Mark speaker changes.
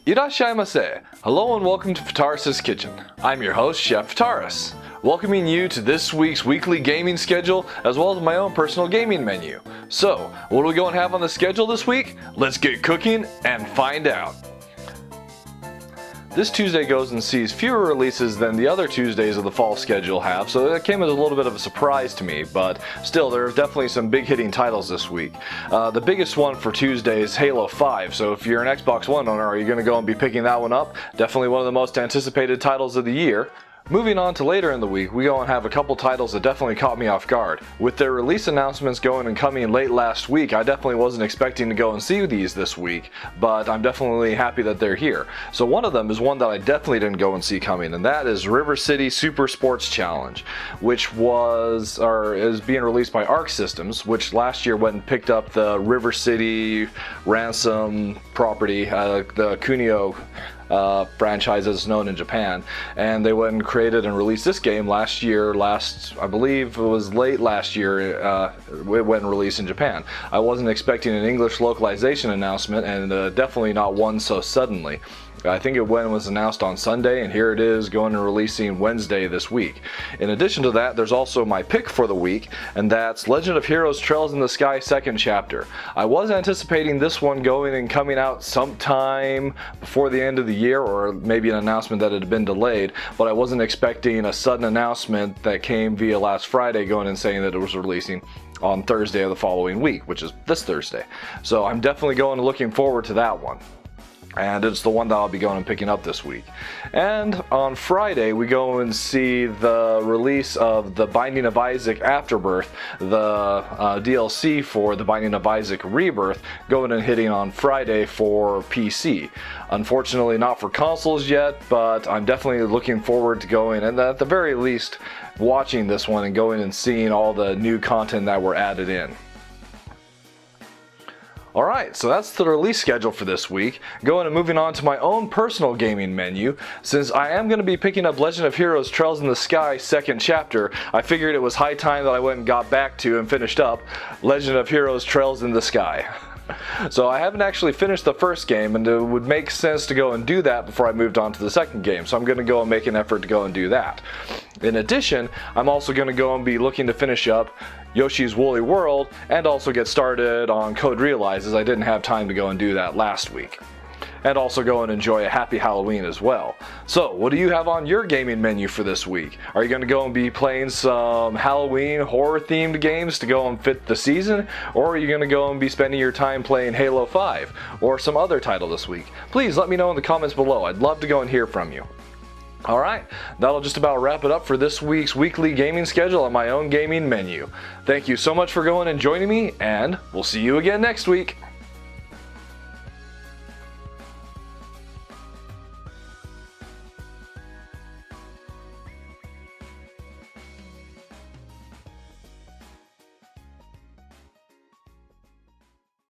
Speaker 1: Irashaimase! Hello and welcome to Fitaurus Kitchen. I'm your host, Chef Fitaurus, welcoming you to this week's weekly gaming schedule as well as my own personal gaming menu. So, what are we going to have on the schedule this week? Let's get cooking and find out. This Tuesday goes and sees fewer releases than the other Tuesdays of the fall schedule have, so it came as a little bit of a surprise to me, but still there are definitely some big hitting titles this week. The biggest one for Tuesday is Halo 5, so if you're an Xbox One owner, are you going to go and be picking that one up? Definitely one of the most anticipated titles of the year. Moving on to later in the week, we go and have a couple titles that definitely caught me off guard. With their release announcements going and coming late last week, I definitely wasn't expecting to go and see these this week, but I'm definitely happy that they're here. So one of them is one that I definitely didn't go and see coming, and that is River City Super Sports Challenge, which is being released by Arc Systems, which last year went and picked up the River City Ransom property, the Kunio franchise as known in Japan, and they went and created and released this game I believe it was late last year, it went and released in Japan. I wasn't expecting an English localization announcement, and definitely not one so suddenly. I think it was announced on Sunday, and here it is going and releasing Wednesday this week. In addition to that, there's also my pick for the week, and that's Legend of Heroes Trails in the Sky second chapter. I was anticipating this one going and coming out sometime before the end of the year, or maybe an announcement that it had been delayed, but I wasn't expecting a sudden announcement that came via last Friday going and saying that it was releasing on Thursday of the following week, which is this Thursday. So I'm definitely going and looking forward to that one. And it's the one that I'll be going and picking up this week. And on Friday, we go and see the release of The Binding of Isaac Afterbirth, the DLC for The Binding of Isaac Rebirth, going and hitting on Friday for PC. Unfortunately, not for consoles yet, but I'm definitely looking forward to going, and at the very least, watching this one and going and seeing all the new content that were added in. Alright, so that's the release schedule for this week. Going and moving on to my own personal gaming menu. Since I am going to be picking up Legend of Heroes Trails in the Sky second chapter, I figured it was high time that I went and got back to and finished up Legend of Heroes Trails in the Sky. So I haven't actually finished the first game, and it would make sense to go and do that before I moved on to the second game, so I'm going to go and make an effort to go and do that. In addition, I'm also going to go and be looking to finish up Yoshi's Woolly World and also get started on Code Realize, as I didn't have time to go and do that last week. And also go and enjoy a happy Halloween as well. So, what do you have on your gaming menu for this week? Are you going to go and be playing some Halloween horror themed games to go and fit the season? Or are you going to go and be spending your time playing Halo 5 or some other title this week? Please let me know in the comments below. I'd love to go and hear from you. Alright, that'll just about wrap it up for this week's weekly gaming schedule on my own gaming menu. Thank you so much for going and joining me, and we'll see you again next week.